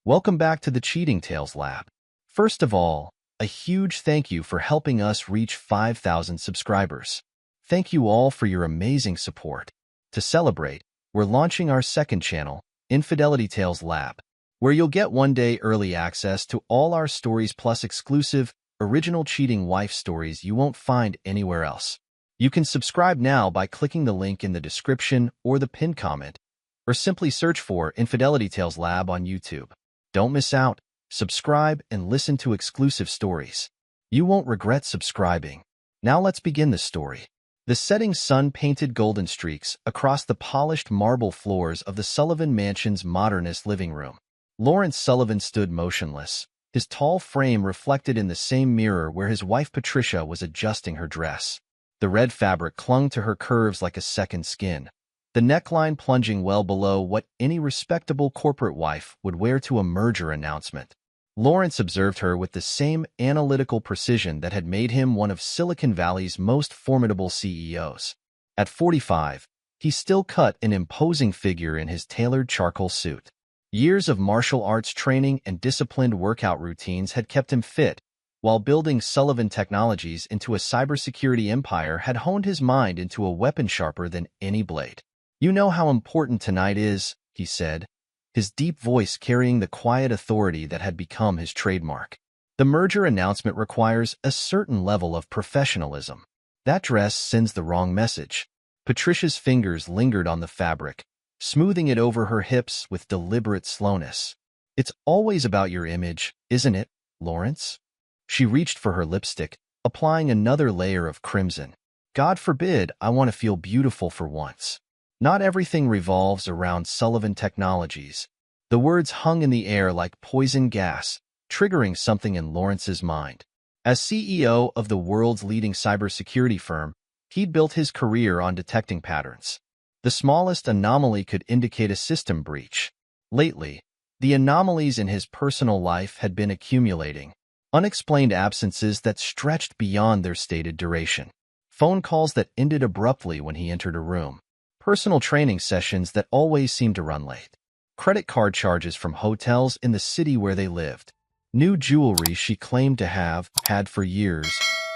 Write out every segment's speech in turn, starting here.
Welcome back to the Cheating Tales Lab. First of all, a huge thank you for helping us reach 5,000 subscribers. Thank you all for your amazing support. To celebrate, we're launching our second channel, Infidelity Tales Lab, where you'll get one-day early access to all our stories plus exclusive, original cheating wife stories you won't find anywhere else. You can subscribe now by clicking the link in the description or the pinned comment, or simply search for Infidelity Tales Lab on YouTube. Don't miss out. Subscribe and listen to exclusive stories. You won't regret subscribing. Now let's begin the story. The setting sun painted golden streaks across the polished marble floors of the Sullivan Mansion's modernist living room. Lawrence Sullivan stood motionless, his tall frame reflected in the same mirror where his wife Patricia was adjusting her dress. The red fabric clung to her curves like a second skin, the neckline plunging well below what any respectable corporate wife would wear to a merger announcement. Lawrence observed her with the same analytical precision that had made him one of Silicon Valley's most formidable CEOs. At 45, he still cut an imposing figure in his tailored charcoal suit. Years of martial arts training and disciplined workout routines had kept him fit, while building Sullivan Technologies into a cybersecurity empire had honed his mind into a weapon sharper than any blade. "You know how important tonight is," he said, his deep voice carrying the quiet authority that had become his trademark. "The merger announcement requires a certain level of professionalism. That dress sends the wrong message." Patricia's fingers lingered on the fabric, smoothing it over her hips with deliberate slowness. "It's always about your image, isn't it, Lawrence?" She reached for her lipstick, applying another layer of crimson. "God forbid I want to feel beautiful for once. Not everything revolves around Sullivan Technologies." The words hung in the air like poison gas, triggering something in Lawrence's mind. As CEO of the world's leading cybersecurity firm, he'd built his career on detecting patterns. The smallest anomaly could indicate a system breach. Lately, the anomalies in his personal life had been accumulating, unexplained absences that stretched beyond their stated duration. Phone calls that ended abruptly when he entered a room. Personal training sessions that always seemed to run late. Credit card charges from hotels in the city where they lived. New jewelry she claimed to have had for years.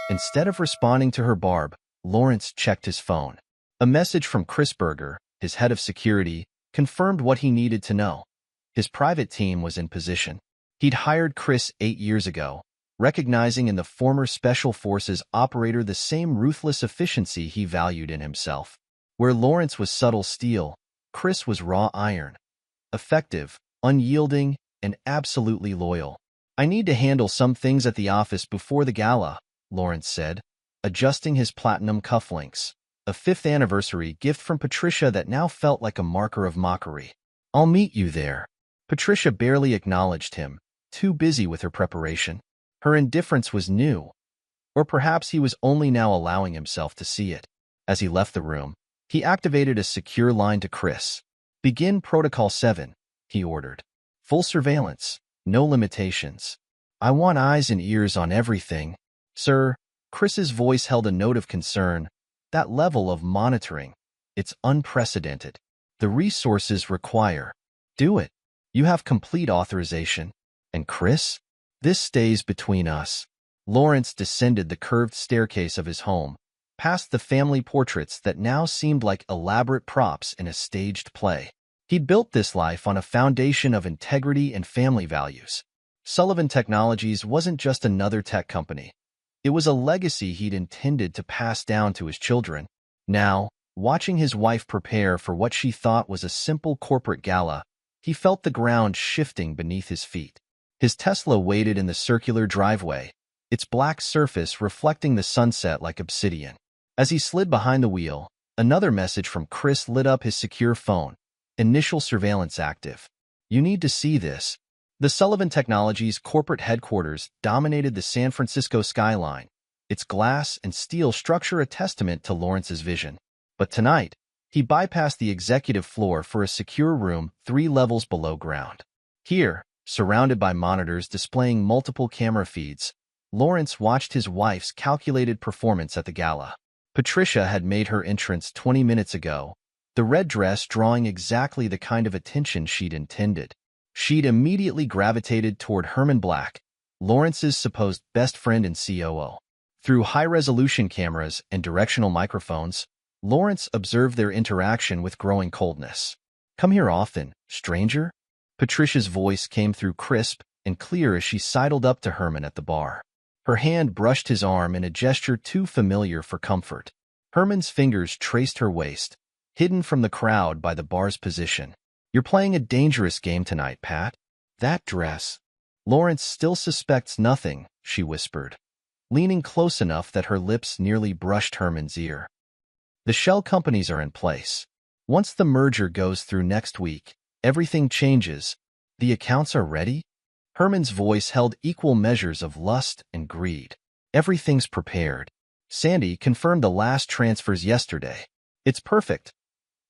Instead of responding to her barb, Lawrence checked his phone. A message from Chris Berger, his head of security, confirmed what he needed to know. His private team was in position. He'd hired Chris 8 years ago, recognizing in the former Special Forces operator the same ruthless efficiency he valued in himself. Where Lawrence was subtle steel, Chris was raw iron. Effective, unyielding, and absolutely loyal. "I need to handle some things at the office before the gala," Lawrence said, adjusting his platinum cufflinks, a 5th anniversary gift from Patricia that now felt like a marker of mockery. "I'll meet you there." Patricia barely acknowledged him, too busy with her preparation. Her indifference was new, or perhaps he was only now allowing himself to see it. As he left the room, he activated a secure line to Chris. "Begin Protocol 7, he ordered. "Full surveillance, no limitations. I want eyes and ears on everything." "Sir," Chris's voice held a note of concern. "That level of monitoring, it's unprecedented. The resources require." "Do it. You have complete authorization." "And Chris? This stays between us." Lawrence descended the curved staircase of his home, past the family portraits that now seemed like elaborate props in a staged play. He'd built this life on a foundation of integrity and family values. Sullivan Technologies wasn't just another tech company. It was a legacy he'd intended to pass down to his children. Now, watching his wife prepare for what she thought was a simple corporate gala, he felt the ground shifting beneath his feet. His Tesla waited in the circular driveway, its black surface reflecting the sunset like obsidian. As he slid behind the wheel, another message from Chris lit up his secure phone. "Initial surveillance active. You need to see this." The Sullivan Technologies corporate headquarters dominated the San Francisco skyline, its glass and steel structure a testament to Lawrence's vision. But tonight, he bypassed the executive floor for a secure room 3 levels below ground. Here, surrounded by monitors displaying multiple camera feeds, Lawrence watched his wife's calculated performance at the gala. Patricia had made her entrance 20 minutes ago, the red dress drawing exactly the kind of attention she'd intended. She'd immediately gravitated toward Herman Black, Lawrence's supposed best friend and COO. Through high-resolution cameras and directional microphones, Lawrence observed their interaction with growing coldness. "Come here often, stranger?" Patricia's voice came through crisp and clear as she sidled up to Herman at the bar. Her hand brushed his arm in a gesture too familiar for comfort. Herman's fingers traced her waist, hidden from the crowd by the bar's position. "You're playing a dangerous game tonight, Pat. That dress." "Lawrence still suspects nothing," she whispered, leaning close enough that her lips nearly brushed Herman's ear. "The shell companies are in place. Once the merger goes through next week, everything changes. The accounts are ready?" Herman's voice held equal measures of lust and greed. "Everything's prepared. Sandy confirmed the last transfers yesterday. It's perfect."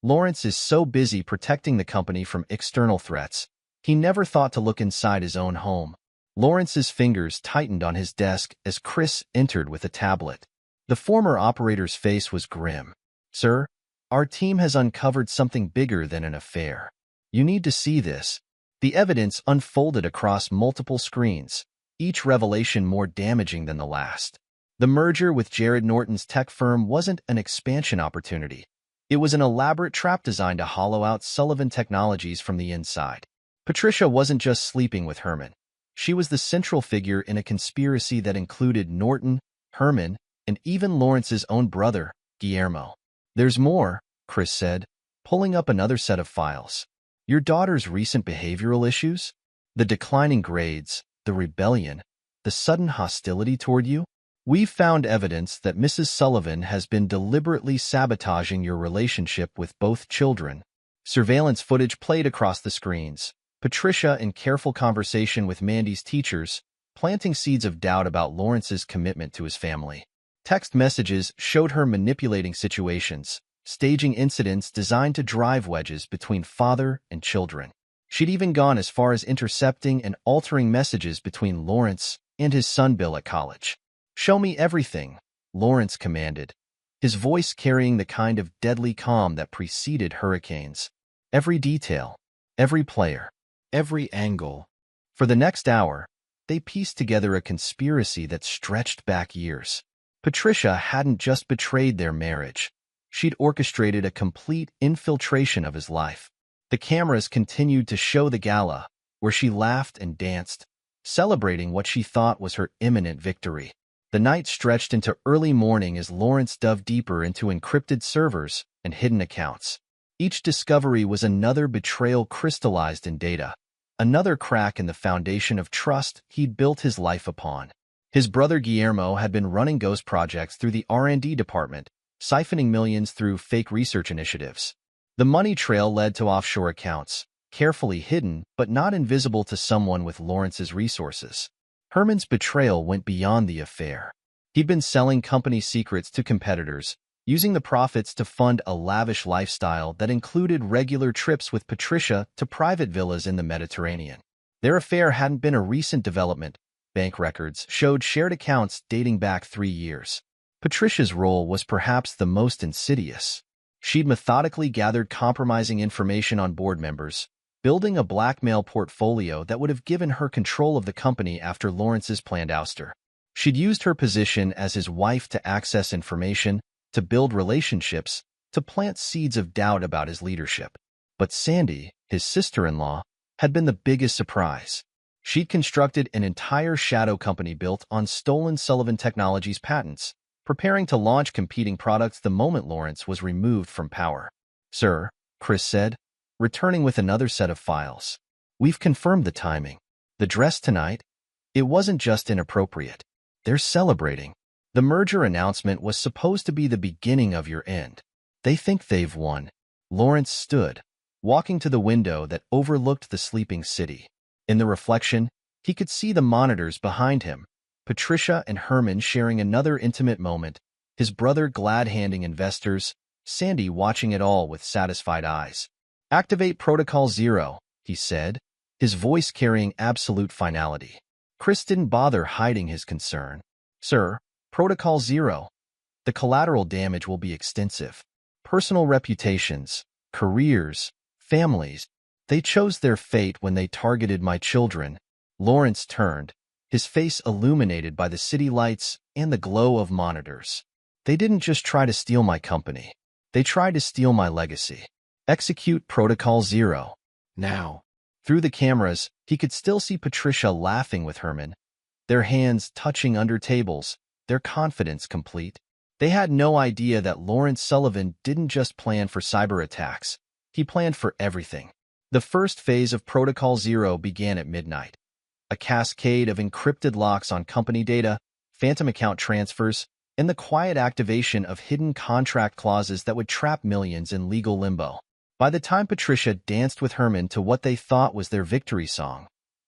Lawrence is so busy protecting the company from external threats, he never thought to look inside his own home. Lawrence's fingers tightened on his desk as Chris entered with a tablet. The former operator's face was grim. "Sir, our team has uncovered something bigger than an affair. You need to see this." The evidence unfolded across multiple screens, each revelation more damaging than the last. The merger with Jared Norton's tech firm wasn't an expansion opportunity. It was an elaborate trap designed to hollow out Sullivan Technologies from the inside. Patricia wasn't just sleeping with Herman. She was the central figure in a conspiracy that included Norton, Herman, and even Lawrence's own brother, Guillermo. "There's more," Chris said, pulling up another set of files. "Your daughter's recent behavioral issues? The declining grades, the rebellion, the sudden hostility toward you? We've found evidence that Mrs. Sullivan has been deliberately sabotaging your relationship with both children." Surveillance footage played across the screens. Patricia in careful conversation with Mandy's teachers, planting seeds of doubt about Lawrence's commitment to his family. Text messages showed her manipulating situations, staging incidents designed to drive wedges between father and children. She'd even gone as far as intercepting and altering messages between Lawrence and his son Bill at college. "Show me everything," Lawrence commanded, his voice carrying the kind of deadly calm that preceded hurricanes. "Every detail, every player, every angle." For the next hour, they pieced together a conspiracy that stretched back years. Patricia hadn't just betrayed their marriage. She'd orchestrated a complete infiltration of his life. The cameras continued to show the gala, where she laughed and danced, celebrating what she thought was her imminent victory. The night stretched into early morning as Lawrence dove deeper into encrypted servers and hidden accounts. Each discovery was another betrayal crystallized in data, another crack in the foundation of trust he'd built his life upon. His brother Guillermo had been running ghost projects through the R&D department, siphoning millions through fake research initiatives. The money trail led to offshore accounts, carefully hidden but not invisible to someone with Lawrence's resources. Herman's betrayal went beyond the affair. He'd been selling company secrets to competitors, using the profits to fund a lavish lifestyle that included regular trips with Patricia to private villas in the Mediterranean. Their affair hadn't been a recent development. Bank records showed shared accounts dating back 3 years. Patricia's role was perhaps the most insidious. She'd methodically gathered compromising information on board members, building a blackmail portfolio that would have given her control of the company after Lawrence's planned ouster. She'd used her position as his wife to access information, to build relationships, to plant seeds of doubt about his leadership. But Sandy, his sister-in-law, had been the biggest surprise. She'd constructed an entire shadow company built on stolen Sullivan Technologies patents, preparing to launch competing products the moment Lawrence was removed from power. "Sir," Chris said, returning with another set of files. "We've confirmed the timing. The dress tonight, it wasn't just inappropriate. They're celebrating. The merger announcement was supposed to be the beginning of your end. They think they've won." Lawrence stood, walking to the window that overlooked the sleeping city. In the reflection, he could see the monitors behind him, Patricia and Herman sharing another intimate moment, his brother glad-handing investors, Sandy watching it all with satisfied eyes. "Activate Protocol 0, he said, his voice carrying absolute finality. Chris didn't bother hiding his concern. "Sir, Protocol 0. The collateral damage will be extensive. Personal reputations, careers, families. They chose their fate when they targeted my children. Lawrence turned, his face illuminated by the city lights and the glow of monitors. They didn't just try to steal my company. They tried to steal my legacy. Execute Protocol Zero. Now. Through the cameras, he could still see Patricia laughing with Herman, their hands touching under tables, their confidence complete. They had no idea that Lawrence Sullivan didn't just plan for cyber attacks. He planned for everything. The first phase of Protocol Zero began at midnight. A cascade of encrypted locks on company data, phantom account transfers, and the quiet activation of hidden contract clauses that would trap millions in legal limbo. By the time Patricia danced with Herman to what they thought was their victory song,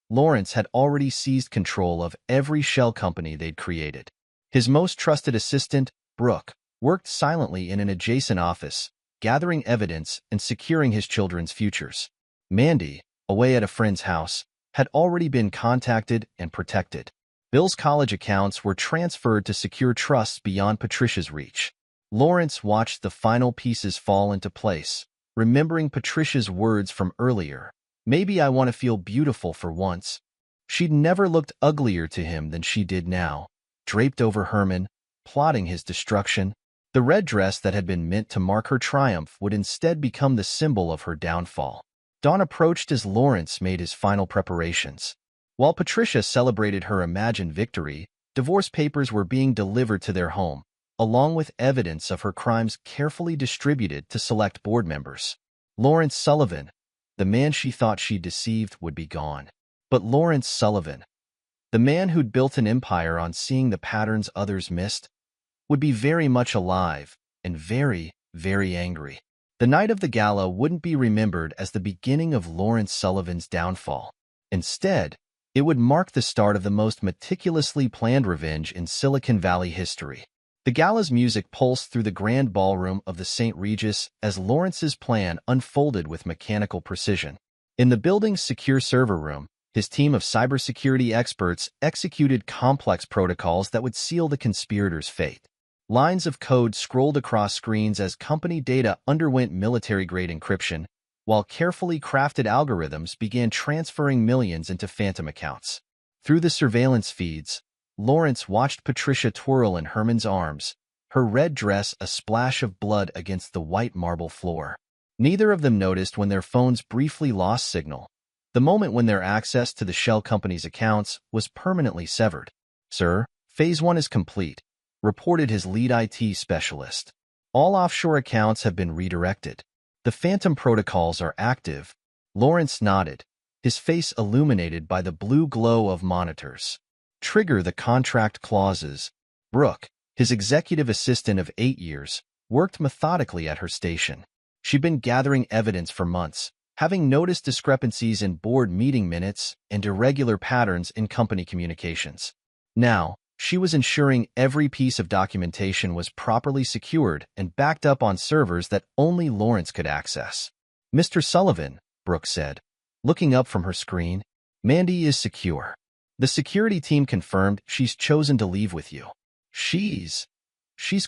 Lawrence had already seized control of every shell company they'd created. His most trusted assistant, Brooke, worked silently in an adjacent office, gathering evidence and securing his children's futures. Mandy, away at a friend's house, had already been contacted and protected. Bill's college accounts were transferred to secure trusts beyond Patricia's reach. Lawrence watched the final pieces fall into place, remembering Patricia's words from earlier. Maybe I want to feel beautiful for once. She'd never looked uglier to him than she did now, draped over Herman, plotting his destruction. The red dress that had been meant to mark her triumph would instead become the symbol of her downfall. Dawn approached as Lawrence made his final preparations. While Patricia celebrated her imagined victory, divorce papers were being delivered to their home, along with evidence of her crimes carefully distributed to select board members. Lawrence Sullivan, the man she thought she deceived, would be gone. But Lawrence Sullivan, the man who'd built an empire on seeing the patterns others missed, would be very much alive and very, very angry. The night of the gala wouldn't be remembered as the beginning of Lawrence Sullivan's downfall. Instead, it would mark the start of the most meticulously planned revenge in Silicon Valley history. The gala's music pulsed through the grand ballroom of the St. Regis as Lawrence's plan unfolded with mechanical precision. In the building's secure server room, his team of cybersecurity experts executed complex protocols that would seal the conspirators' fate. Lines of code scrolled across screens as company data underwent military-grade encryption, while carefully crafted algorithms began transferring millions into phantom accounts. Through the surveillance feeds, Lawrence watched Patricia twirl in Herman's arms, her red dress a splash of blood against the white marble floor. Neither of them noticed when their phones briefly lost signal, the moment when their access to the shell company's accounts was permanently severed. "Sir, Phase 1 is complete," reported his lead IT specialist. "All offshore accounts have been redirected. The phantom protocols are active." Lawrence nodded, his face illuminated by the blue glow of monitors. "Trigger the contract clauses." Brooke, his executive assistant of 8 years, worked methodically at her station. She'd been gathering evidence for months, having noticed discrepancies in board meeting minutes and irregular patterns in company communications. Now, she was ensuring every piece of documentation was properly secured and backed up on servers that only Lawrence could access. "Mr. Sullivan," Brooke said, looking up from her screen, "Mandy is secure. The security team confirmed she's chosen to leave with you. She's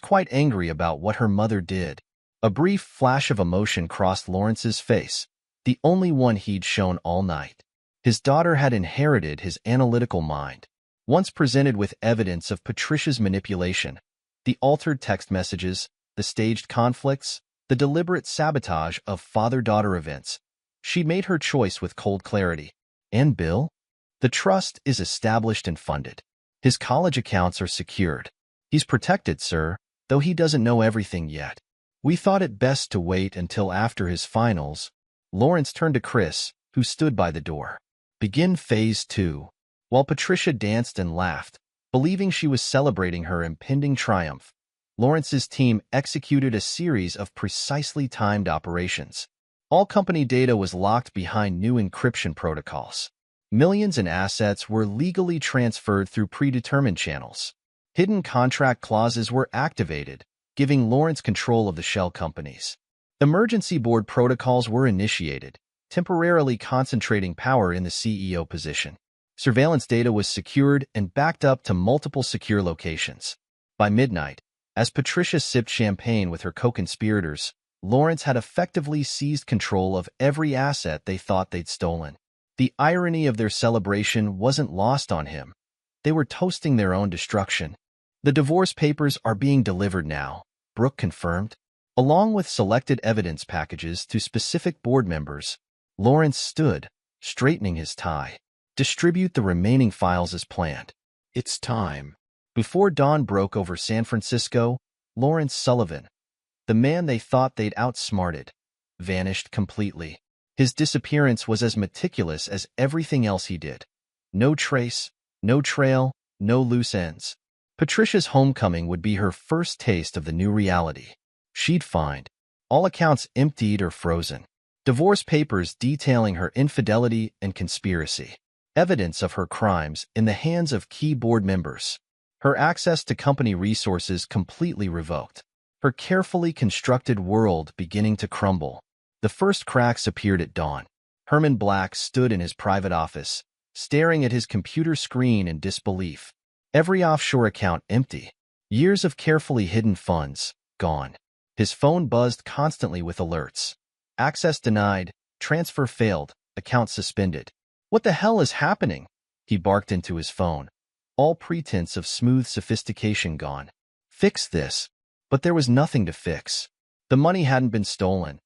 quite angry about what her mother did." A brief flash of emotion crossed Lawrence's face, the only one he'd shown all night. His daughter had inherited his analytical mind. Once presented with evidence of Patricia's manipulation, the altered text messages, the staged conflicts, the deliberate sabotage of father-daughter events, she made her choice with cold clarity. And Bill? The trust is established and funded. His college accounts are secured. He's protected, sir, though he doesn't know everything yet. We thought it best to wait until after his finals. Lawrence turned to Chris, who stood by the door. "Begin Phase 2. While Patricia danced and laughed, believing she was celebrating her impending triumph, Lawrence's team executed a series of precisely timed operations. All company data was locked behind new encryption protocols. Millions in assets were legally transferred through predetermined channels. Hidden contract clauses were activated, giving Lawrence control of the shell companies. Emergency board protocols were initiated, temporarily concentrating power in the CEO position. Surveillance data was secured and backed up to multiple secure locations. By midnight, as Patricia sipped champagne with her co-conspirators, Lawrence had effectively seized control of every asset they thought they'd stolen. The irony of their celebration wasn't lost on him. They were toasting their own destruction. The divorce papers are being delivered now, Brooke confirmed, along with selected evidence packages to specific board members. Lawrence stood, straightening his tie. Distribute the remaining files as planned. It's time. Before dawn broke over San Francisco, Lawrence Sullivan, the man they thought they'd outsmarted, vanished completely. His disappearance was as meticulous as everything else he did. No trace, no trail, no loose ends. Patricia's homecoming would be her first taste of the new reality. She'd find all accounts emptied or frozen. Divorce papers detailing her infidelity and conspiracy. Evidence of her crimes in the hands of key board members. Her access to company resources completely revoked. Her carefully constructed world beginning to crumble. The first cracks appeared at dawn. Herman Black stood in his private office, staring at his computer screen in disbelief. Every offshore account empty. Years of carefully hidden funds, gone. His phone buzzed constantly with alerts. Access denied, transfer failed, account suspended. What the hell is happening? He barked into his phone. All pretense of smooth sophistication gone. Fix this. But there was nothing to fix. The money hadn't been stolen.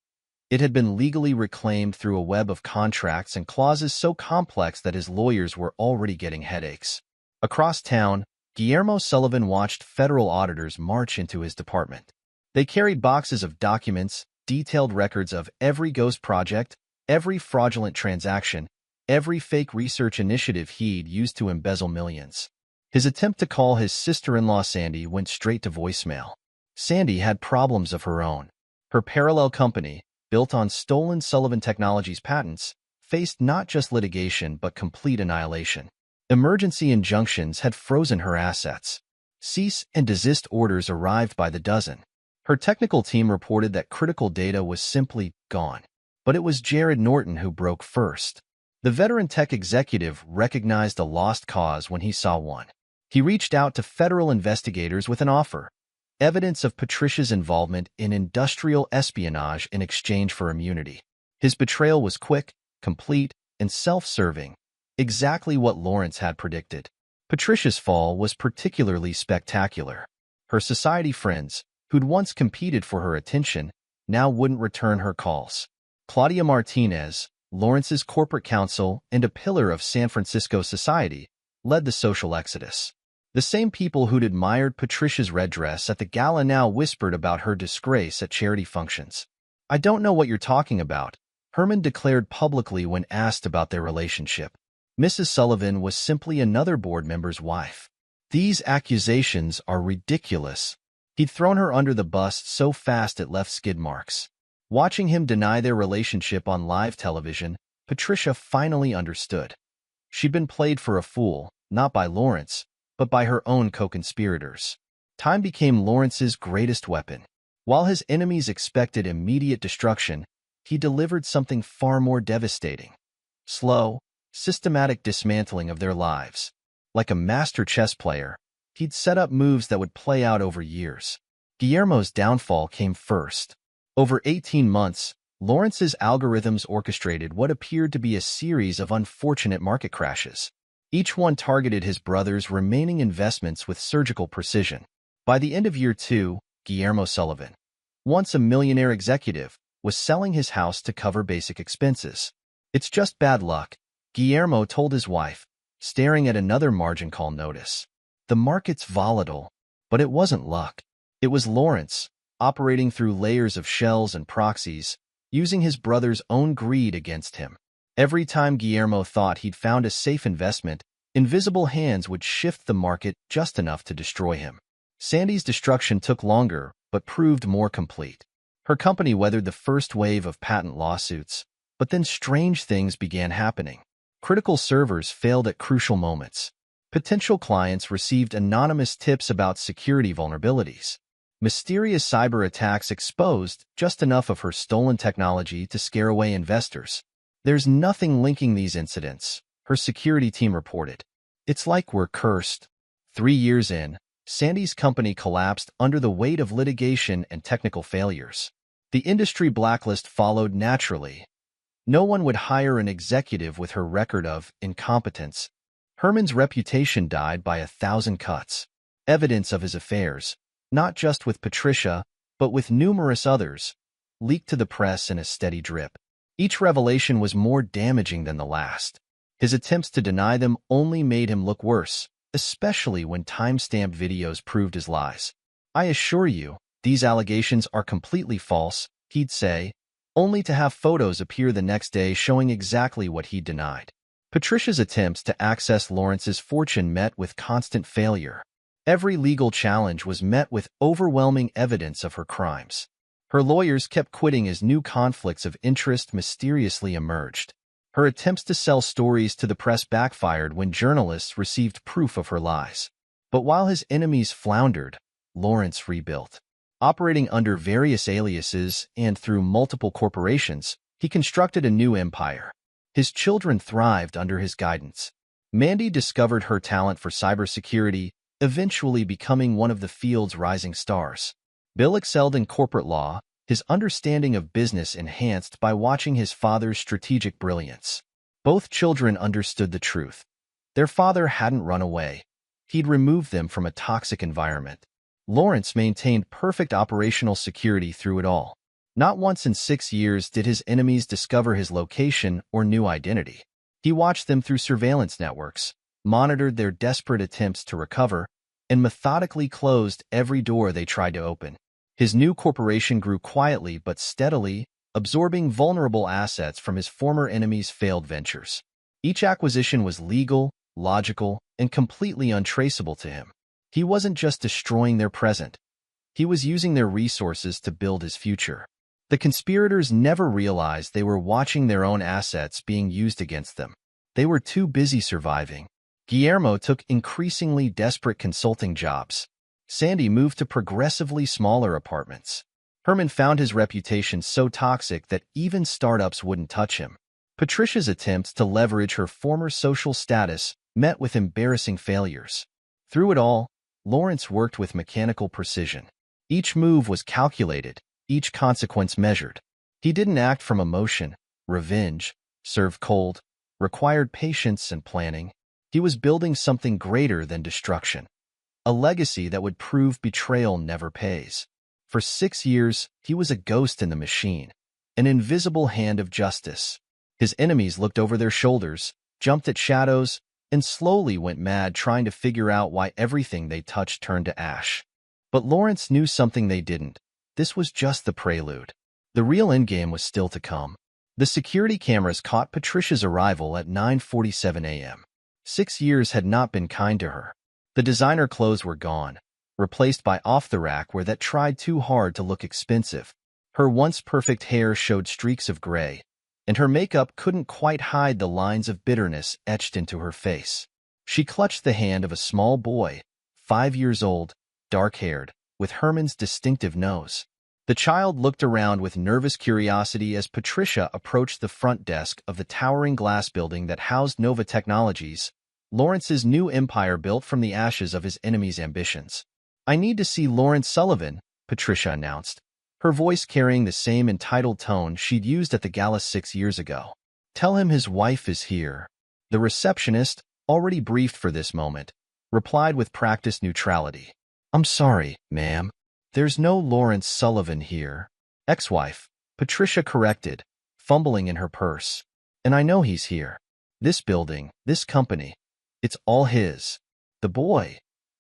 It had been legally reclaimed through a web of contracts and clauses so complex that his lawyers were already getting headaches. Across town, Guillermo Sullivan watched federal auditors march into his department. They carried boxes of documents, detailed records of every ghost project, every fraudulent transaction, every fake research initiative he'd used to embezzle millions. His attempt to call his sister-in-law Sandy went straight to voicemail. Sandy had problems of her own. Her parallel company, built on stolen Sullivan Technologies patents, faced not just litigation but complete annihilation. Emergency injunctions had frozen her assets. Cease and desist orders arrived by the dozen. Her technical team reported that critical data was simply gone. But it was Jared Norton who broke first. The veteran tech executive recognized a lost cause when he saw one. He reached out to federal investigators with an offer. Evidence of Patricia's involvement in industrial espionage in exchange for immunity. His betrayal was quick, complete, and self-serving, exactly what Lawrence had predicted. Patricia's fall was particularly spectacular. Her society friends, who'd once competed for her attention, now wouldn't return her calls. Claudia Martinez, Lawrence's corporate counsel and a pillar of San Francisco society, led the social exodus. The same people who'd admired Patricia's red dress at the gala now whispered about her disgrace at charity functions. I don't know what you're talking about, Herman declared publicly when asked about their relationship. Mrs. Sullivan was simply another board member's wife. These accusations are ridiculous. He'd thrown her under the bus so fast it left skid marks. Watching him deny their relationship on live television, Patricia finally understood. She'd been played for a fool, not by Lawrence, but by her own co-conspirators. Time became Lawrence's greatest weapon. While his enemies expected immediate destruction, he delivered something far more devastating. Slow, systematic dismantling of their lives. Like a master chess player, he'd set up moves that would play out over years. Guillermo's downfall came first. Over 18 months, Lawrence's algorithms orchestrated what appeared to be a series of unfortunate market crashes. Each one targeted his brother's remaining investments with surgical precision. By the end of year 2, Guillermo Sullivan, once a millionaire executive, was selling his house to cover basic expenses. It's just bad luck, Guillermo told his wife, staring at another margin call notice. The market's volatile, but it wasn't luck. It was Lawrence, operating through layers of shells and proxies, using his brother's own greed against him. Every time Guillermo thought he'd found a safe investment, invisible hands would shift the market just enough to destroy him. Sandy's destruction took longer, but proved more complete. Her company weathered the first wave of patent lawsuits, but then strange things began happening. Critical servers failed at crucial moments. Potential clients received anonymous tips about security vulnerabilities. Mysterious cyber attacks exposed just enough of her stolen technology to scare away investors. There's nothing linking these incidents, her security team reported. It's like we're cursed. 3 years in, Sandy's company collapsed under the weight of litigation and technical failures. The industry blacklist followed naturally. No one would hire an executive with her record of incompetence. Herman's reputation died by 1,000 cuts. Evidence of his affairs, not just with Patricia, but with numerous others, leaked to the press in a steady drip. Each revelation was more damaging than the last. His attempts to deny them only made him look worse, especially when time-stamped videos proved his lies. "I assure you, these allegations are completely false," he'd say, only to have photos appear the next day showing exactly what he denied. Patricia's attempts to access Lawrence's fortune met with constant failure. Every legal challenge was met with overwhelming evidence of her crimes. Her lawyers kept quitting as new conflicts of interest mysteriously emerged. Her attempts to sell stories to the press backfired when journalists received proof of her lies. But while his enemies floundered, Lawrence rebuilt. Operating under various aliases and through multiple corporations, he constructed a new empire. His children thrived under his guidance. Mandy discovered her talent for cybersecurity, eventually becoming one of the field's rising stars. Bill excelled in corporate law, his understanding of business enhanced by watching his father's strategic brilliance. Both children understood the truth. Their father hadn't run away. He'd removed them from a toxic environment. Lawrence maintained perfect operational security through it all. Not once in 6 years did his enemies discover his location or new identity. He watched them through surveillance networks, monitored their desperate attempts to recover, and methodically closed every door they tried to open. His new corporation grew quietly but steadily, absorbing vulnerable assets from his former enemies' failed ventures. Each acquisition was legal, logical, and completely untraceable to him. He wasn't just destroying their present. He was using their resources to build his future. The conspirators never realized they were watching their own assets being used against them. They were too busy surviving. Guillermo took increasingly desperate consulting jobs. Sandy moved to progressively smaller apartments. Herman found his reputation so toxic that even startups wouldn't touch him. Patricia's attempts to leverage her former social status met with embarrassing failures. Through it all, Lawrence worked with mechanical precision. Each move was calculated, each consequence measured. He didn't act from emotion, revenge, serve cold, required patience and planning. He was building something greater than destruction. A legacy that would prove betrayal never pays. For 6 years, he was a ghost in the machine, an invisible hand of justice. His enemies looked over their shoulders, jumped at shadows, and slowly went mad trying to figure out why everything they touched turned to ash. But Lawrence knew something they didn't. This was just the prelude. The real endgame was still to come. The security cameras caught Patricia's arrival at 9:47 a.m. 6 years had not been kind to her. The designer clothes were gone, replaced by off-the-rack wear that tried too hard to look expensive. Her once perfect hair showed streaks of gray, and her makeup couldn't quite hide the lines of bitterness etched into her face. She clutched the hand of a small boy, 5 years old, dark-haired, with Herman's distinctive nose. The child looked around with nervous curiosity as Patricia approached the front desk of the towering glass building that housed Nova Technologies, Lawrence's new empire built from the ashes of his enemies' ambitions. "I need to see Lawrence Sullivan," Patricia announced, her voice carrying the same entitled tone she'd used at the gala 6 years ago. "Tell him his wife is here." The receptionist, already briefed for this moment, replied with practiced neutrality. "I'm sorry, ma'am. There's no Lawrence Sullivan here." "Ex-wife," Patricia corrected, fumbling in her purse. "And I know he's here. This building, this company, it's all his. The boy,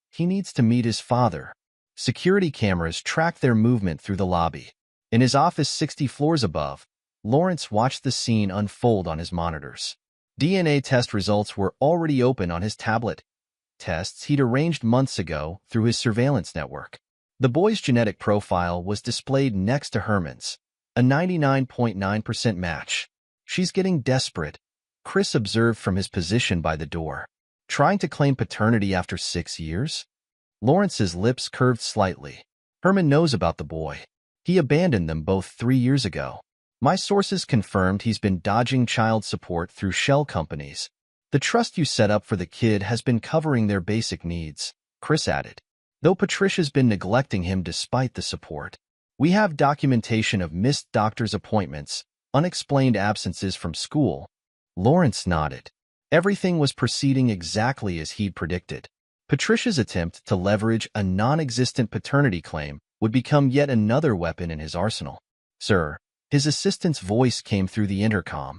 he needs to meet his father." Security cameras tracked their movement through the lobby. In his office 60 floors above, Lawrence watched the scene unfold on his monitors. DNA test results were already open on his tablet. Tests he'd arranged months ago through his surveillance network. The boy's genetic profile was displayed next to Herman's, a 99.9% match. "She's getting desperate," Chris observed from his position by the door. "Trying to claim paternity after 6 years?" Lawrence's lips curved slightly. "Herman knows about the boy. He abandoned them both 3 years ago. My sources confirmed he's been dodging child support through shell companies. The trust you set up for the kid has been covering their basic needs," Chris added, "though Patricia's been neglecting him despite the support." We have documentation of missed doctor's appointments, unexplained absences from school. Lawrence nodded. Everything was proceeding exactly as he'd predicted. Patricia's attempt to leverage a non-existent paternity claim would become yet another weapon in his arsenal. "Sir," his assistant's voice came through the intercom.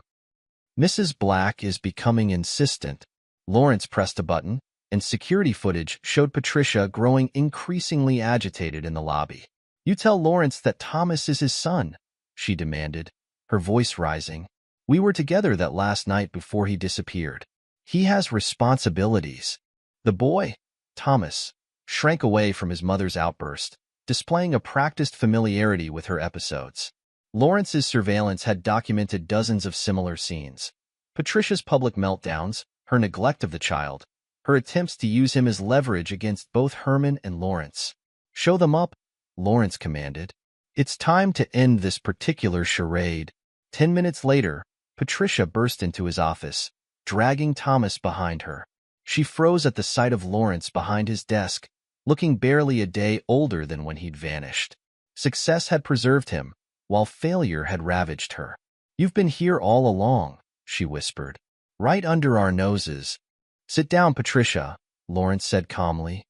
"Mrs. Black is becoming insistent." Lawrence pressed a button, and security footage showed Patricia growing increasingly agitated in the lobby. "You tell Lawrence that Thomas is his son," she demanded, her voice rising. "We were together that last night before he disappeared. He has responsibilities." The boy, Thomas, shrank away from his mother's outburst, displaying a practiced familiarity with her episodes. Lawrence's surveillance had documented dozens of similar scenes. Patricia's public meltdowns, her neglect of the child, her attempts to use him as leverage against both Herman and Lawrence. "Show them up," Lawrence commanded. "It's time to end this particular charade." 10 minutes later, Patricia burst into his office, dragging Thomas behind her. She froze at the sight of Lawrence behind his desk, looking barely a day older than when he'd vanished. Success had preserved him, while failure had ravaged her. "You've been here all along," she whispered. "Right under our noses." "Sit down, Patricia," Lawrence said calmly.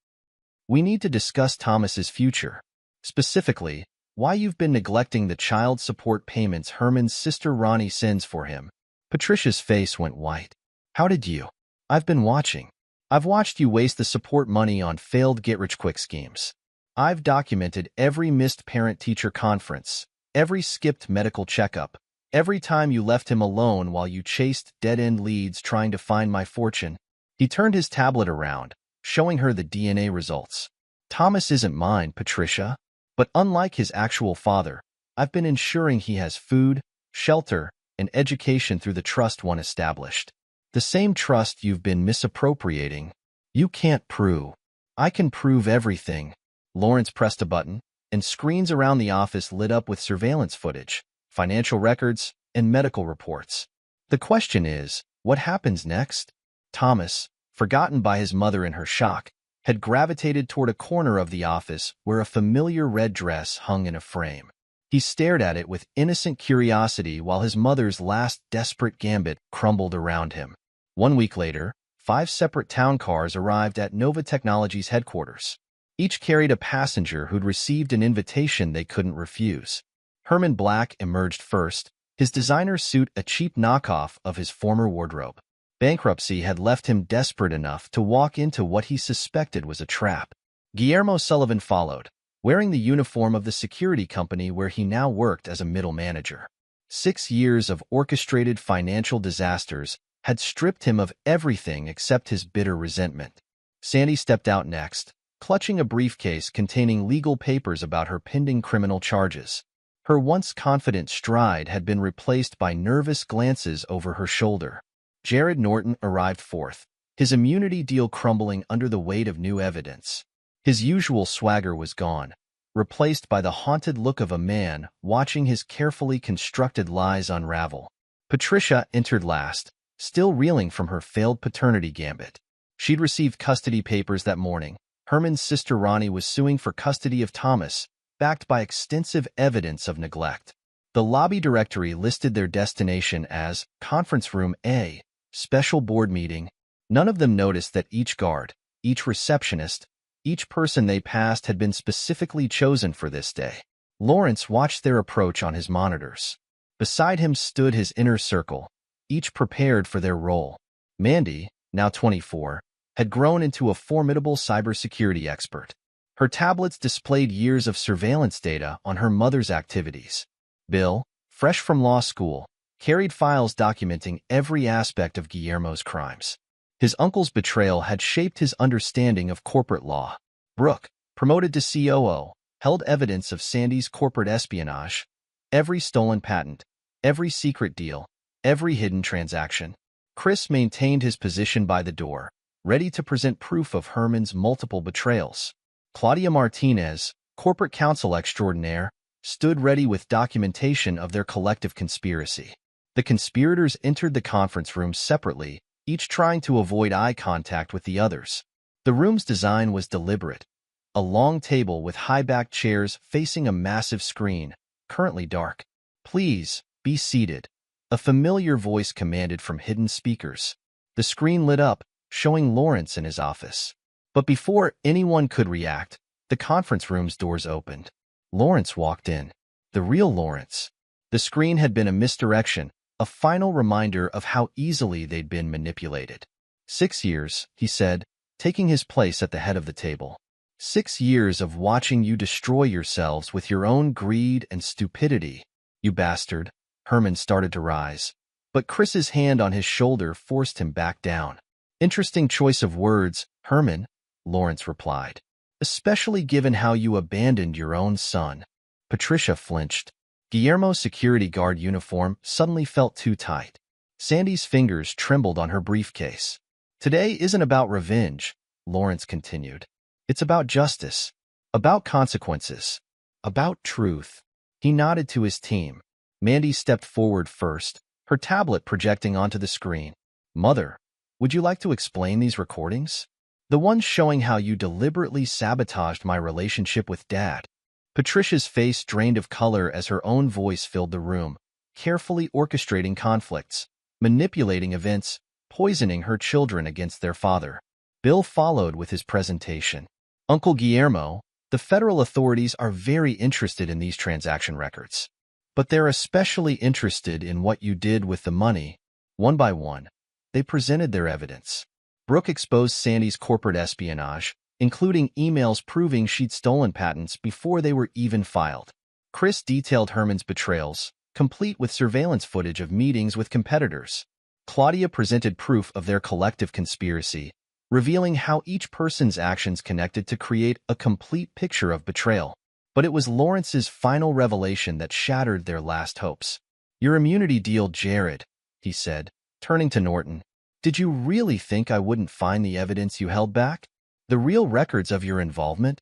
"We need to discuss Thomas's future. Specifically, why you've been neglecting the child support payments Herman's sister Ronnie sends for him." Patricia's face went white. "How did you?" "I've been watching. I've watched you waste the support money on failed get-rich-quick schemes. I've documented every missed parent-teacher conference, every skipped medical checkup, every time you left him alone while you chased dead-end leads trying to find my fortune." He turned his tablet around, showing her the DNA results. "Thomas isn't mine, Patricia. But unlike his actual father, I've been ensuring he has food, shelter, and education through the trust one established. The same trust you've been misappropriating. You can't prove." "I can prove everything." Lawrence pressed a button, and screens around the office lit up with surveillance footage, financial records, and medical reports. "The question is, what happens next?" Thomas, forgotten by his mother in her shock, had gravitated toward a corner of the office where a familiar red dress hung in a frame. He stared at it with innocent curiosity while his mother's last desperate gambit crumbled around him. 1 week later, 5 separate town cars arrived at Nova Technologies headquarters. Each carried a passenger who'd received an invitation they couldn't refuse. Herman Black emerged first, his designer suit a cheap knockoff of his former wardrobe. Bankruptcy had left him desperate enough to walk into what he suspected was a trap. Guillermo Sullivan followed, wearing the uniform of the security company where he now worked as a middle manager. 6 years of orchestrated financial disasters had stripped him of everything except his bitter resentment. Sandy stepped out next, clutching a briefcase containing legal papers about her pending criminal charges. Her once confident stride had been replaced by nervous glances over her shoulder. Jared Norton arrived fourth, his immunity deal crumbling under the weight of new evidence. His usual swagger was gone, replaced by the haunted look of a man watching his carefully constructed lies unravel. Patricia entered last, still reeling from her failed paternity gambit. She'd received custody papers that morning. Herman's sister Ronnie was suing for custody of Thomas, backed by extensive evidence of neglect. The lobby directory listed their destination as Conference Room A, Special Board Meeting. None of them noticed that each guard, each receptionist, each person they passed had been specifically chosen for this day. Lawrence watched their approach on his monitors. Beside him stood his inner circle, each prepared for their role. Mandy, now 24, had grown into a formidable cybersecurity expert. Her tablets displayed years of surveillance data on her mother's activities. Bill, fresh from law school, carried files documenting every aspect of Guillermo's crimes. His uncle's betrayal had shaped his understanding of corporate law. Brooke, promoted to COO, held evidence of Sandy's corporate espionage, every stolen patent, every secret deal, every hidden transaction. Chris maintained his position by the door, ready to present proof of Herman's multiple betrayals. Claudia Martinez, corporate counsel extraordinaire, stood ready with documentation of their collective conspiracy. The conspirators entered the conference room separately, each trying to avoid eye contact with the others. The room's design was deliberate. a long table with high-backed chairs facing a massive screen, currently dark. "Please, be seated," a familiar voice commanded from hidden speakers. The screen lit up, showing Lawrence in his office. But before anyone could react, the conference room's doors opened. Lawrence walked in. The real Lawrence. The screen had been a misdirection, a final reminder of how easily they'd been manipulated. 6 years, he said, taking his place at the head of the table. 6 years of watching you destroy yourselves with your own greed and stupidity. "You bastard." Herman started to rise, but Chris's hand on his shoulder forced him back down. "Interesting choice of words, Herman," Lawrence replied, "especially given how you abandoned your own son." Patricia flinched. Guillermo's security guard uniform suddenly felt too tight. Sandy's fingers trembled on her briefcase. "Today isn't about revenge," Lawrence continued. "It's about justice, about consequences, about truth." He nodded to his team. Mandy stepped forward first, her tablet projecting onto the screen. "Mother, would you like to explain these recordings? The ones showing how you deliberately sabotaged my relationship with Dad." Patricia's face drained of color as her own voice filled the room, carefully orchestrating conflicts, manipulating events, poisoning her children against their father. Bill followed with his presentation. "Uncle Guillermo, the federal authorities are very interested in these transaction records. But they're especially interested in what you did with the money." One by one, they presented their evidence. Brooke exposed Sandy's corporate espionage, including emails proving she'd stolen patents before they were even filed. Chris detailed Herman's betrayals, complete with surveillance footage of meetings with competitors. Claudia presented proof of their collective conspiracy, revealing how each person's actions connected to create a complete picture of betrayal. But it was Lawrence's final revelation that shattered their last hopes. "Your immunity deal, Jared," he said, turning to Norton. "Did you really think I wouldn't find the evidence you held back? The real records of your involvement?"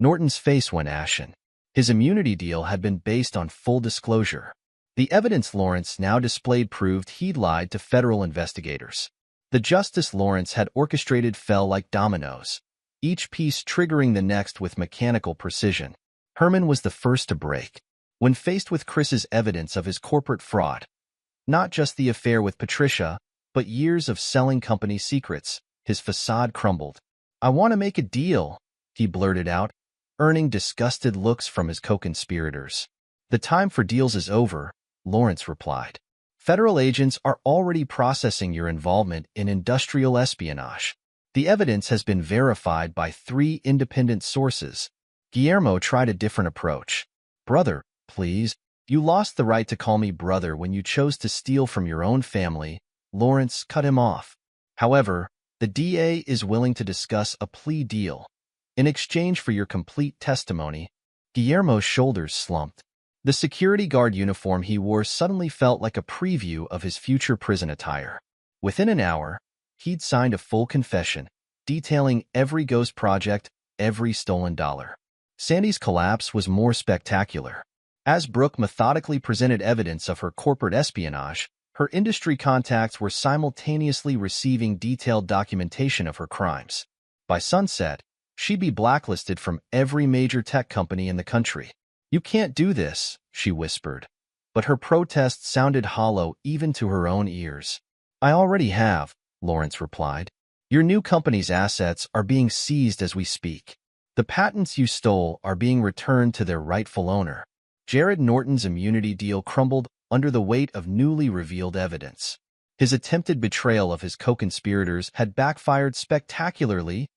Norton's face went ashen. His immunity deal had been based on full disclosure. The evidence Lawrence now displayed proved he'd lied to federal investigators. The justice Lawrence had orchestrated fell like dominoes, each piece triggering the next with mechanical precision. Herman was the first to break. When faced with Chris's evidence of his corporate fraud, not just the affair with Patricia, but years of selling company secrets, his facade crumbled. "I want to make a deal," he blurted out, earning disgusted looks from his co-conspirators. "The time for deals is over," Lawrence replied. "Federal agents are already processing your involvement in industrial espionage. The evidence has been verified by 3 independent sources." Guillermo tried a different approach. "Brother, please. You lost the right to call me brother when you chose to steal from your own family." Lawrence cut him off. "However, the DA is willing to discuss a plea deal. In exchange for your complete testimony." Guillermo's shoulders slumped. The security guard uniform he wore suddenly felt like a preview of his future prison attire. Within an hour, he'd signed a full confession, detailing every ghost project, every stolen dollar. Sandy's collapse was more spectacular. As Brooke methodically presented evidence of her corporate espionage, her industry contacts were simultaneously receiving detailed documentation of her crimes. By sunset, she'd be blacklisted from every major tech company in the country. "You can't do this," she whispered. But her protest sounded hollow even to her own ears. "I already have," Lawrence replied. "Your new company's assets are being seized as we speak. The patents you stole are being returned to their rightful owner." Jared Norton's immunity deal crumbled under the weight of newly revealed evidence. His attempted betrayal of his co-conspirators had backfired spectacularly.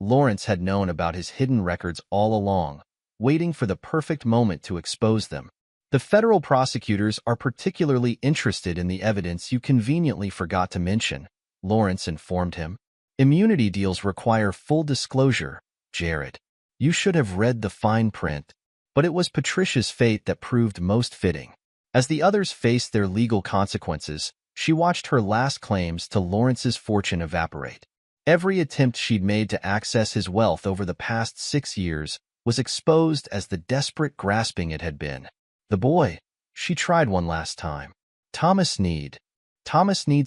Lawrence had known about his hidden records all along, waiting for the perfect moment to expose them. "The federal prosecutors are particularly interested in the evidence you conveniently forgot to mention," Lawrence informed him. "Immunity deals require full disclosure, Jared. You should have read the fine print." But it was Patricia's fate that proved most fitting. As the others faced their legal consequences, she watched her last claims to Lawrence's fortune evaporate. Every attempt she'd made to access his wealth over the past 6 years was exposed as the desperate grasping it had been. "The boy, she tried one last time. Thomas needs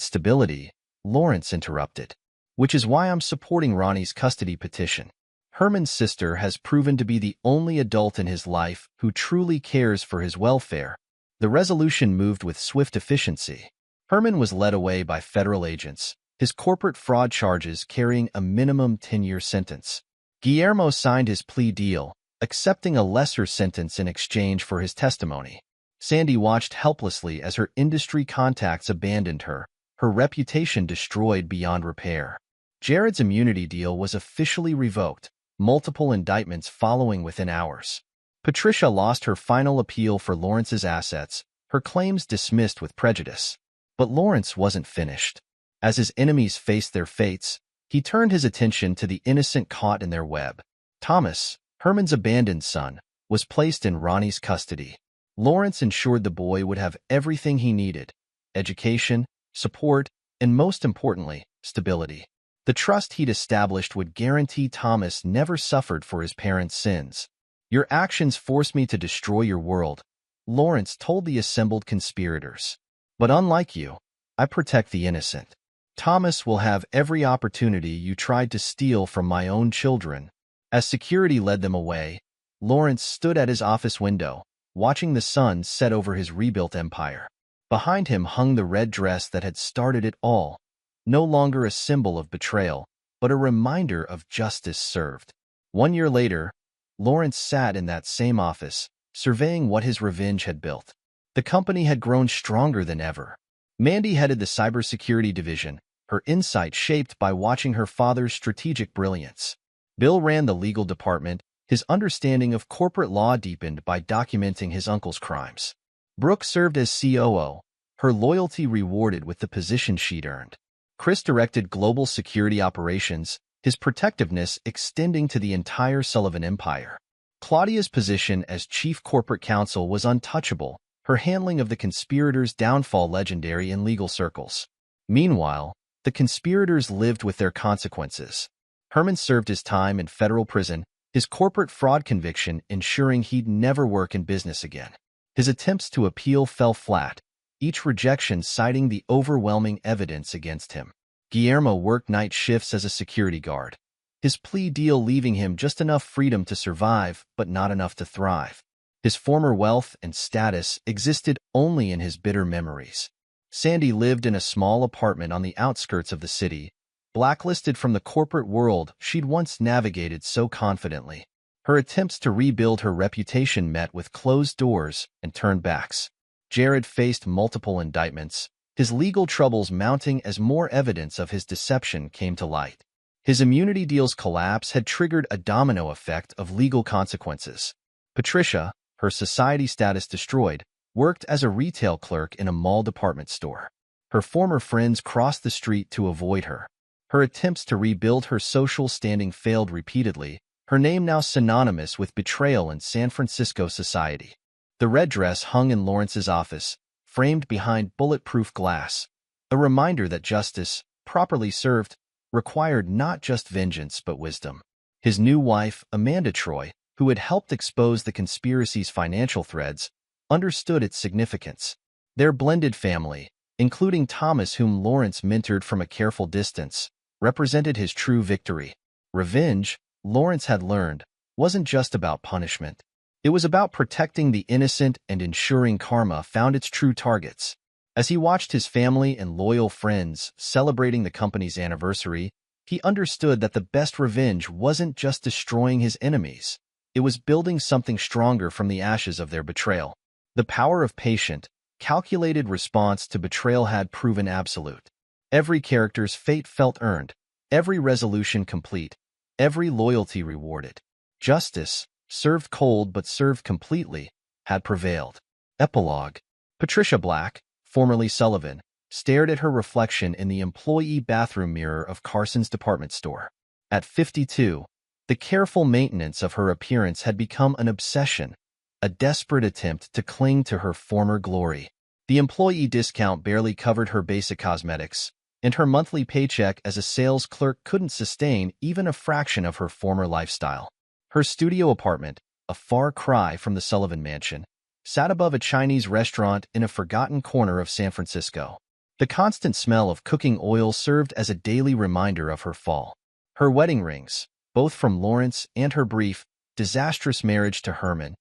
stability," Lawrence interrupted. "Which is why I'm supporting Ronnie's custody petition." Herman's sister has proven to be the only adult in his life who truly cares for his welfare. The resolution moved with swift efficiency. Herman was led away by federal agents, his corporate fraud charges carrying a minimum 10-year sentence. Guillermo signed his plea deal, accepting a lesser sentence in exchange for his testimony. Sandy watched helplessly as her industry contacts abandoned her, her reputation destroyed beyond repair. Jared's immunity deal was officially revoked, multiple indictments following within hours. Patricia lost her final appeal for Lawrence's assets, her claims dismissed with prejudice. But Lawrence wasn't finished. As his enemies faced their fates, he turned his attention to the innocent caught in their web. Thomas, Herman's abandoned son, was placed in Ronnie's custody. Lawrence ensured the boy would have everything he needed: education, support, and most importantly, stability. The trust he'd established would guarantee Thomas never suffered for his parents' sins. "Your actions forced me to destroy your world," Lawrence told the assembled conspirators. "But unlike you, I protect the innocent. Thomas will have every opportunity you tried to steal from my own children." As security led them away, Lawrence stood at his office window, watching the sun set over his rebuilt empire. Behind him hung the red dress that had started it all, no longer a symbol of betrayal, but a reminder of justice served. 1 year later, Lawrence sat in that same office, surveying what his revenge had built. The company had grown stronger than ever. Mandy headed the cybersecurity division, her insight shaped by watching her father's strategic brilliance. Bill ran the legal department, his understanding of corporate law deepened by documenting his uncle's crimes. Brooke served as COO, her loyalty rewarded with the position she'd earned. Chris directed global security operations, his protectiveness extending to the entire Sullivan empire. Claudia's position as chief corporate counsel was untouchable, her handling of the conspirators' downfall legendary in legal circles. Meanwhile, the conspirators lived with their consequences. Herman served his time in federal prison, his corporate fraud conviction ensuring he'd never work in business again. His attempts to appeal fell flat, each rejection citing the overwhelming evidence against him. Guillermo worked night shifts as a security guard, his plea deal leaving him just enough freedom to survive, but not enough to thrive. His former wealth and status existed only in his bitter memories. Sandy lived in a small apartment on the outskirts of the city, blacklisted from the corporate world she'd once navigated so confidently. Her attempts to rebuild her reputation met with closed doors and turned backs. Jared faced multiple indictments, his legal troubles mounting as more evidence of his deception came to light. His immunity deal's collapse had triggered a domino effect of legal consequences. Patricia, her society status destroyed, worked as a retail clerk in a mall department store. Her former friends crossed the street to avoid her. Her attempts to rebuild her social standing failed repeatedly, her name now synonymous with betrayal in San Francisco society. The red dress hung in Lawrence's office, framed behind bulletproof glass, a reminder that justice, properly served, required not just vengeance but wisdom. His new wife, Amanda Troy, who had helped expose the conspiracy's financial threads, understood its significance. Their blended family, including Thomas whom Lawrence mentored from a careful distance, represented his true victory. Revenge, Lawrence had learned, wasn't just about punishment. It was about protecting the innocent and ensuring karma found its true targets. As he watched his family and loyal friends celebrating the company's anniversary, he understood that the best revenge wasn't just destroying his enemies. It was building something stronger from the ashes of their betrayal. The power of patient, calculated response to betrayal had proven absolute. Every character's fate felt earned, every resolution complete, every loyalty rewarded. Justice, served cold but served completely, had prevailed. Epilogue. Patricia Black, formerly Sullivan, stared at her reflection in the employee bathroom mirror of Carson's department store. At 52, the careful maintenance of her appearance had become an obsession, a desperate attempt to cling to her former glory. The employee discount barely covered her basic cosmetics, and her monthly paycheck as a sales clerk couldn't sustain even a fraction of her former lifestyle. Her studio apartment, a far cry from the Sullivan mansion, sat above a Chinese restaurant in a forgotten corner of San Francisco. The constant smell of cooking oil served as a daily reminder of her fall. Her wedding rings, both from Lawrence and her brief, disastrous marriage to Herman,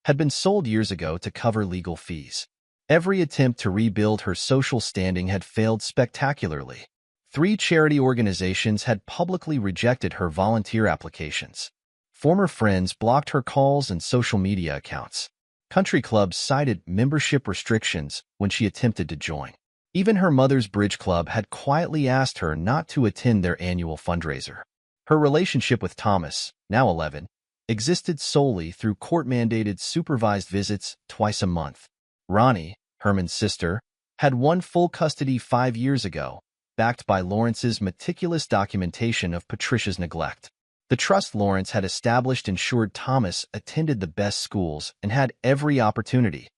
had been sold years ago to cover legal fees. Every attempt to rebuild her social standing had failed spectacularly. 3 charity organizations had publicly rejected her volunteer applications. Former friends blocked her calls and social media accounts. Country clubs cited membership restrictions when she attempted to join. Even her mother's bridge club had quietly asked her not to attend their annual fundraiser. Her relationship with Thomas, now 11, existed solely through court-mandated supervised visits twice a month. Ronnie, Herman's sister, had won full custody 5 years ago, backed by Lawrence's meticulous documentation of Patricia's neglect. The trust Lawrence had established ensured Thomas attended the best schools and had every opportunities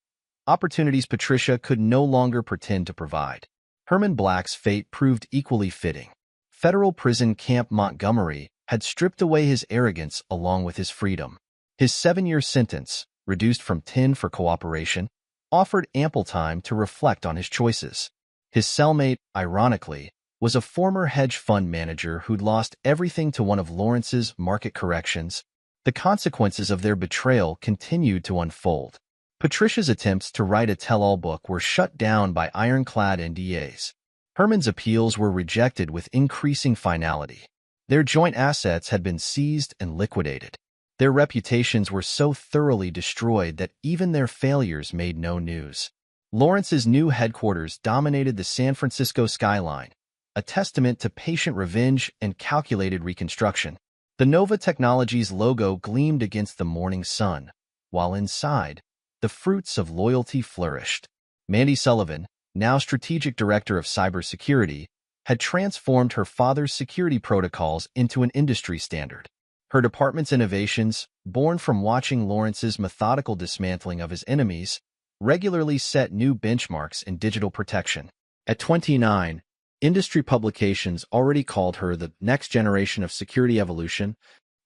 Patricia could no longer pretend to provide. Herman Black's fate proved equally fitting. Federal prison Camp Montgomery had stripped away his arrogance along with his freedom. His 7-year sentence, reduced from 10 for cooperation, offered ample time to reflect on his choices. His cellmate, ironically, was a former hedge fund manager who'd lost everything to one of Lawrence's market corrections. The consequences of their betrayal continued to unfold. Patricia's attempts to write a tell-all book were shut down by ironclad NDAs. Herman's appeals were rejected with increasing finality. Their joint assets had been seized and liquidated. Their reputations were so thoroughly destroyed that even their failures made no news. Lawrence's new headquarters dominated the San Francisco skyline, a testament to patient revenge and calculated reconstruction. The Nova Technologies logo gleamed against the morning sun, while inside, the fruits of loyalty flourished. Mandy Sullivan, now strategic director of cybersecurity, had transformed her father's security protocols into an industry standard. Her department's innovations, born from watching Lawrence's methodical dismantling of his enemies, regularly set new benchmarks in digital protection. At 29, industry publications already called her the next generation of security evolution.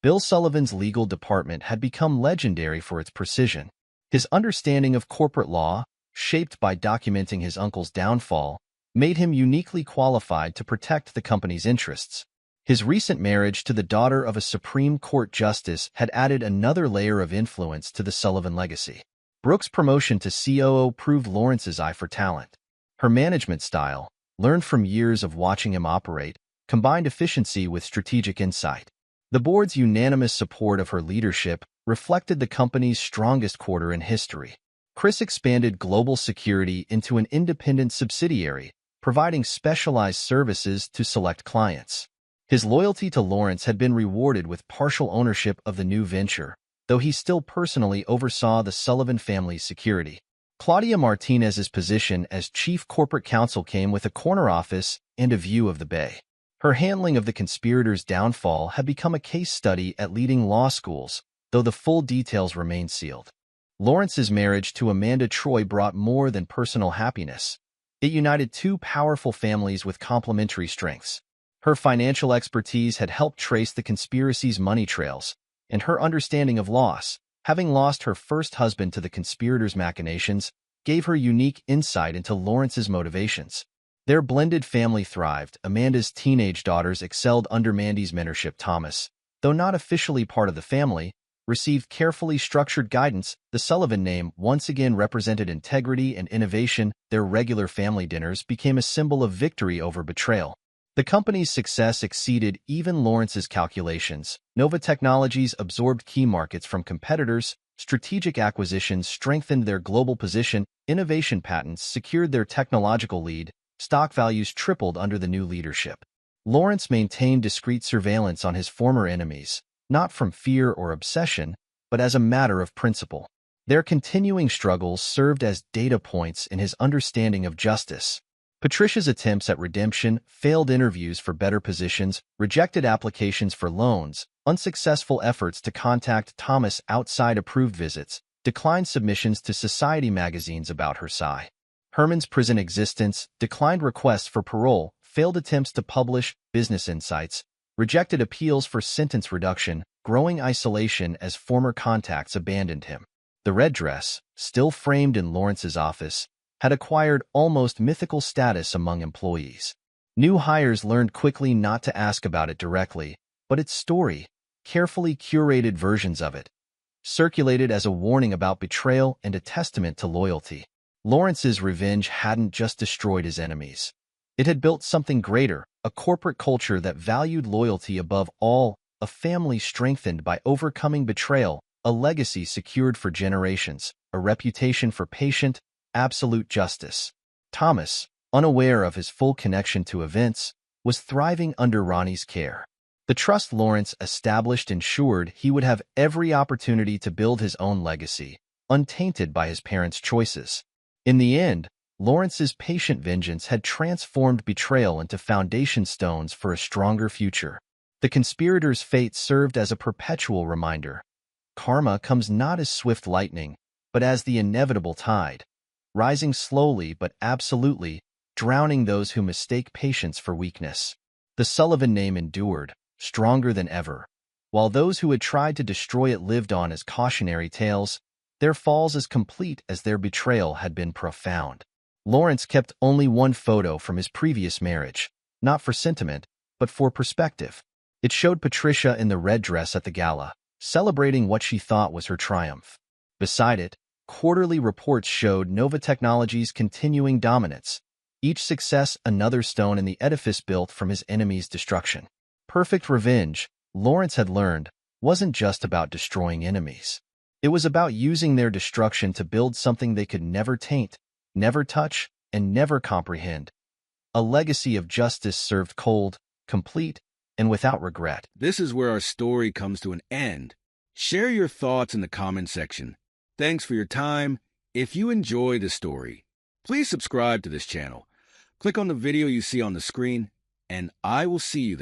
Bill Sullivan's legal department had become legendary for its precision. His understanding of corporate law, shaped by documenting his uncle's downfall, made him uniquely qualified to protect the company's interests. His recent marriage to the daughter of a Supreme Court justice had added another layer of influence to the Sullivan legacy. Brooks' promotion to COO proved Lawrence's eye for talent. Her management style, learned from years of watching him operate, combined efficiency with strategic insight. The board's unanimous support of her leadership reflected the company's strongest quarter in history. Chris expanded global security into an independent subsidiary, providing specialized services to select clients. His loyalty to Lawrence had been rewarded with partial ownership of the new venture, though he still personally oversaw the Sullivan family's security. Claudia Martinez's position as chief corporate counsel came with a corner office and a view of the Bay. Her handling of the conspirators' downfall had become a case study at leading law schools, though the full details remained sealed. Lawrence's marriage to Amanda Troy brought more than personal happiness. It united 2 powerful families with complementary strengths. Her financial expertise had helped trace the conspiracy's money trails, and her understanding of loss, having lost her first husband to the conspirators' machinations, gave her unique insight into Lawrence's motivations. Their blended family thrived. Amanda's teenage daughters excelled under Mandy's mentorship. Thomas, though not officially part of the family, received carefully structured guidance. The Sullivan name once again represented integrity and innovation. Their regular family dinners became a symbol of victory over betrayal. The company's success exceeded even Lawrence's calculations. Nova Technologies absorbed key markets from competitors, strategic acquisitions strengthened their global position, innovation patents secured their technological lead, stock values tripled under the new leadership. Lawrence maintained discreet surveillance on his former enemies, not from fear or obsession, but as a matter of principle. Their continuing struggles served as data points in his understanding of justice. Patricia's attempts at redemption, failed interviews for better positions, rejected applications for loans, unsuccessful efforts to contact Thomas outside approved visits, declined submissions to society magazines about her sigh. Herman's prison existence, declined requests for parole, failed attempts to publish business insights, rejected appeals for sentence reduction, growing isolation as former contacts abandoned him. The red dress, still framed in Lawrence's office, had acquired almost mythical status among employees. New hires learned quickly not to ask about it directly, but its story, carefully curated versions of it, circulated as a warning about betrayal and a testament to loyalty. Lawrence's revenge hadn't just destroyed his enemies. It had built something greater, a corporate culture that valued loyalty above all, a family strengthened by overcoming betrayal, a legacy secured for generations, a reputation for patient, absolute justice. Thomas, unaware of his full connection to events, was thriving under Ronnie's care. The trust Lawrence established ensured he would have every opportunity to build his own legacy, untainted by his parents' choices. In the end, Lawrence's patient vengeance had transformed betrayal into foundation stones for a stronger future. The conspirators' fate served as a perpetual reminder. Karma comes not as swift lightning, but as the inevitable tide, rising slowly but absolutely, drowning those who mistake patience for weakness. The Sullivan name endured, stronger than ever. While those who had tried to destroy it lived on as cautionary tales, their falls as complete as their betrayal had been profound. Lawrence kept only one photo from his previous marriage, not for sentiment, but for perspective. It showed Patricia in the red dress at the gala, celebrating what she thought was her triumph. Beside it, quarterly reports showed Nova Technologies' continuing dominance, each success another stone in the edifice built from his enemy's destruction. Perfect revenge, Lawrence had learned, wasn't just about destroying enemies. It was about using their destruction to build something they could never taint, never touch, and never comprehend. A legacy of justice served cold, complete, and without regret. This is where our story comes to an end. Share your thoughts in the comment section. Thanks for your time. If you enjoy the story, please subscribe to this channel. Click on the video you see on the screen, and I will see you there.